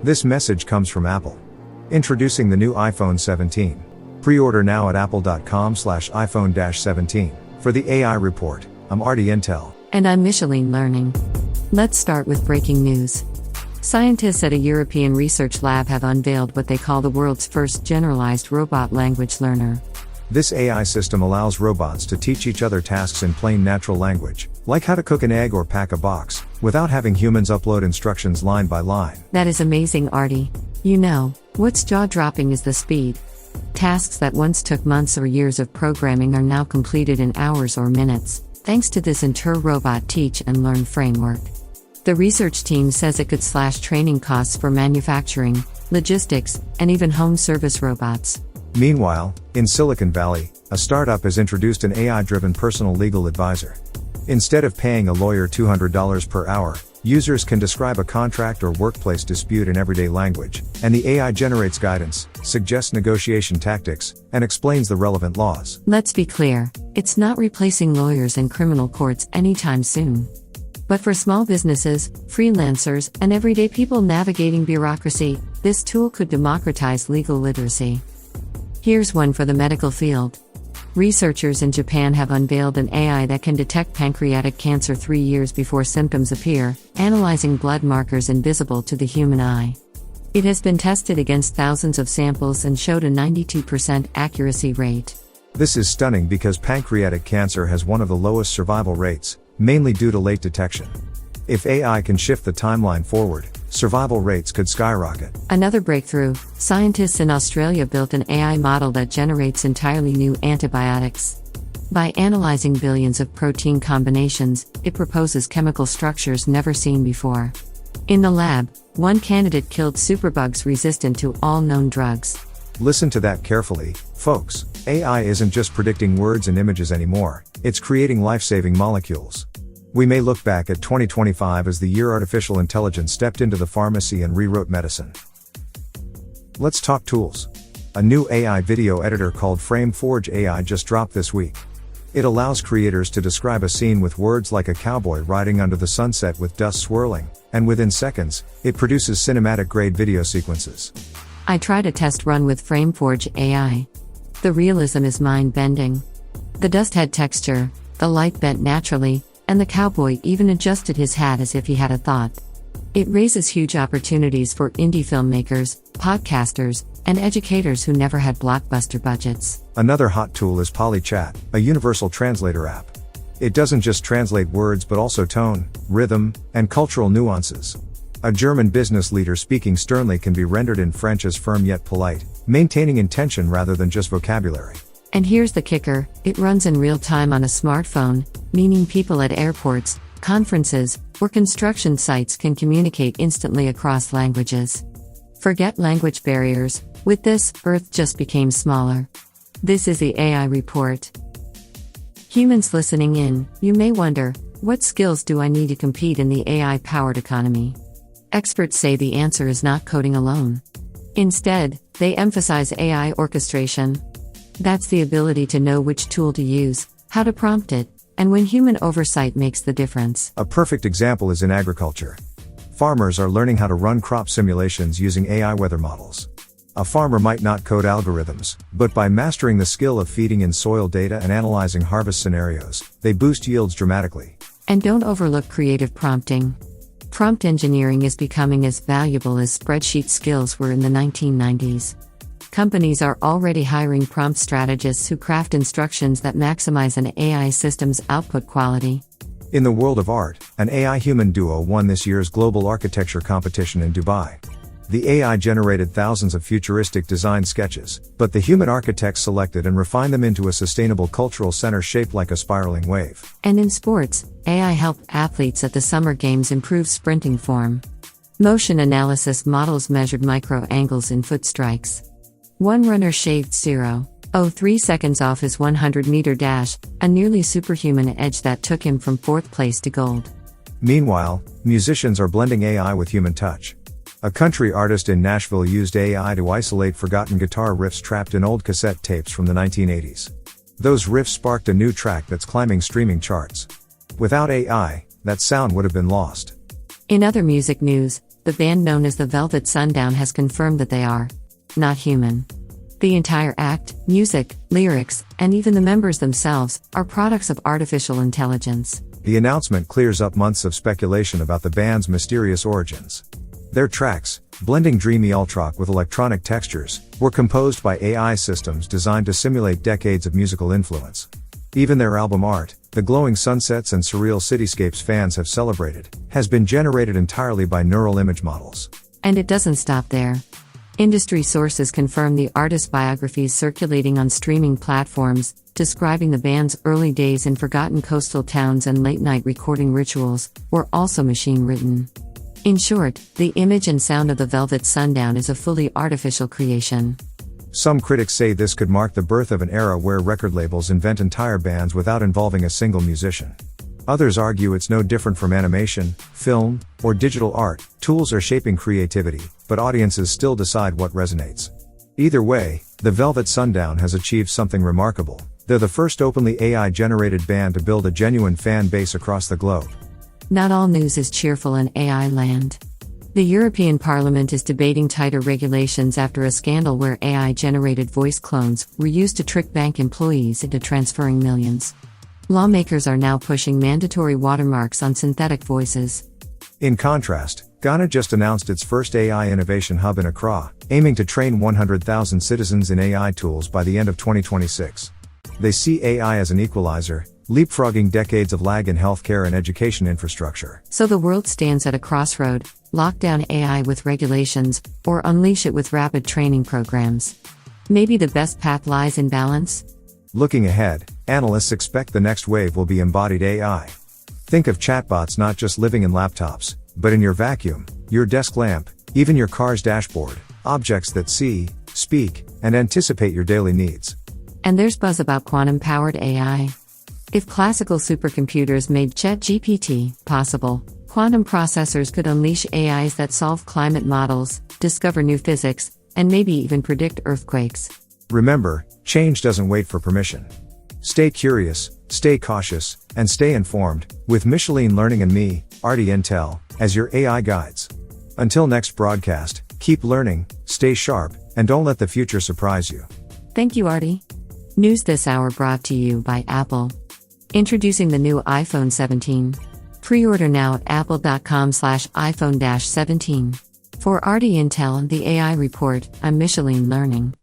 This message comes from Apple. Introducing the new iPhone 17. Pre-order now at apple.com/iPhone-17. For the AI report, I'm Artie Intel. And I'm Micheline Learning. Let's start with breaking news. Scientists at a European research lab have unveiled what they call the world's first generalized robot language learner. This AI system allows robots to teach each other tasks in plain natural language, like how to cook an egg or pack a box, without having humans upload instructions line by line. That is amazing, Artie. You know, what's jaw-dropping is the speed. Tasks that once took months or years of programming are now completed in hours or minutes, thanks to this inter-robot teach and learn framework. The research team says it could slash training costs for manufacturing, logistics, and even home service robots. Meanwhile, in Silicon Valley, a startup has introduced an AI-driven personal legal advisor. Instead of paying a lawyer $200 per hour, users can describe a contract or workplace dispute in everyday language, and the AI generates guidance, suggests negotiation tactics, and explains the relevant laws. Let's be clear, it's not replacing lawyers in criminal courts anytime soon. But for small businesses, freelancers, and everyday people navigating bureaucracy, this tool could democratize legal literacy. Here's one for the medical field. Researchers in Japan have unveiled an AI that can detect pancreatic cancer 3 years before symptoms appear, analyzing blood markers invisible to the human eye. It has been tested against thousands of samples and showed a 92% accuracy rate. This is stunning because pancreatic cancer has one of the lowest survival rates, mainly due to late detection. If AI can shift the timeline forward, survival rates could skyrocket. Another breakthrough, scientists in Australia built an AI model that generates entirely new antibiotics. By analyzing billions of protein combinations, it proposes chemical structures never seen before. In the lab, one candidate killed superbugs resistant to all known drugs. Listen to that carefully, folks. AI isn't just predicting words and images anymore, it's creating life-saving molecules. We may look back at 2025 as the year artificial intelligence stepped into the pharmacy and rewrote medicine. Let's talk tools. A new AI video editor called FrameForge AI just dropped this week. It allows creators to describe a scene with words like a cowboy riding under the sunset with dust swirling, and within seconds, it produces cinematic-grade video sequences. I tried a test run with FrameForge AI. The realism is mind-bending. The dust had texture, the light bent naturally, and the cowboy even adjusted his hat as if he had a thought. It raises huge opportunities for indie filmmakers, podcasters, and educators who never had blockbuster budgets. Another hot tool is PolyChat, a universal translator app. It doesn't just translate words but also tone, rhythm, and cultural nuances. A German business leader speaking sternly can be rendered in French as firm yet polite, maintaining intention rather than just vocabulary. And here's the kicker, it runs in real time on a smartphone, meaning people at airports, conferences, or construction sites can communicate instantly across languages. Forget language barriers, with this, Earth just became smaller. This is the AI report. Humans listening in, you may wonder, what skills do I need to compete in the AI-powered economy? Experts say the answer is not coding alone. Instead, they emphasize AI orchestration. That's the ability to know which tool to use, how to prompt it, and when human oversight makes the difference. A perfect example is in agriculture. Farmers are learning how to run crop simulations using AI weather models. A farmer might not code algorithms, but by mastering the skill of feeding in soil data and analyzing harvest scenarios, they boost yields dramatically. And don't overlook creative prompting. Prompt engineering is becoming as valuable as spreadsheet skills were in the 1990s. Companies are already hiring prompt strategists who craft instructions that maximize an AI system's output quality. In the world of art, an AI-human duo won this year's global architecture competition in Dubai. The AI generated thousands of futuristic design sketches, but the human architects selected and refined them into a sustainable cultural center shaped like a spiraling wave. And in sports, AI helped athletes at the Summer Games improve sprinting form. Motion analysis models measured micro-angles in foot strikes. One runner shaved 0.03 seconds off his 100-meter dash, a nearly superhuman edge that took him from 4th place to gold. Meanwhile, musicians are blending AI with human touch. A country artist in Nashville used AI to isolate forgotten guitar riffs trapped in old cassette tapes from the 1980s. Those riffs sparked a new track that's climbing streaming charts. Without AI, that sound would have been lost. In other music news, the band known as the Velvet Sundown has confirmed that they are not human. The entire act, music, lyrics, and even the members themselves are products of artificial intelligence. The announcement clears up months of speculation about the band's mysterious origins. Their tracks, blending dreamy alt-rock with electronic textures, were composed by AI systems designed to simulate decades of musical influence. Even their album art, the glowing sunsets and surreal cityscapes fans have celebrated, has been generated entirely by neural image models. And it doesn't stop there. Industry sources confirm the artist's biographies circulating on streaming platforms, describing the band's early days in forgotten coastal towns and late-night recording rituals, were also machine-written. In short, the image and sound of the Velvet Sundown is a fully artificial creation. Some critics say this could mark the birth of an era where record labels invent entire bands without involving a single musician. Others argue it's no different from animation, film, or digital art. Tools are shaping creativity, but audiences still decide what resonates. Either way, the Velvet Sundown has achieved something remarkable. They're the first openly AI-generated band to build a genuine fan base across the globe. Not all news is cheerful in AI land. The European Parliament is debating tighter regulations after a scandal where AI-generated voice clones were used to trick bank employees into transferring millions. Lawmakers are now pushing mandatory watermarks on synthetic voices. In contrast, Ghana just announced its first AI innovation hub in Accra, aiming to train 100,000 citizens in AI tools by the end of 2026. They see AI as an equalizer, leapfrogging decades of lag in healthcare and education infrastructure. So the world stands at a crossroad: lock down AI with regulations, or unleash it with rapid training programs. Maybe the best path lies in balance? Looking ahead, analysts expect the next wave will be embodied AI. Think of chatbots not just living in laptops, but in your vacuum, your desk lamp, even your car's dashboard, objects that see, speak, and anticipate your daily needs. And there's buzz about quantum-powered AI. If classical supercomputers made ChatGPT possible, quantum processors could unleash AIs that solve climate models, discover new physics, and maybe even predict earthquakes. Remember, change doesn't wait for permission. Stay curious, stay cautious, and stay informed, with Micheline Learning and me, Artie Intel, as your AI guides. Until next broadcast, keep learning, stay sharp, and don't let the future surprise you. Thank you, Artie. News this hour brought to you by Apple. Introducing the new iPhone 17. Pre-order now at apple.com/iPhone-17. For Artie Intel and the AI Report, I'm Micheline Learning.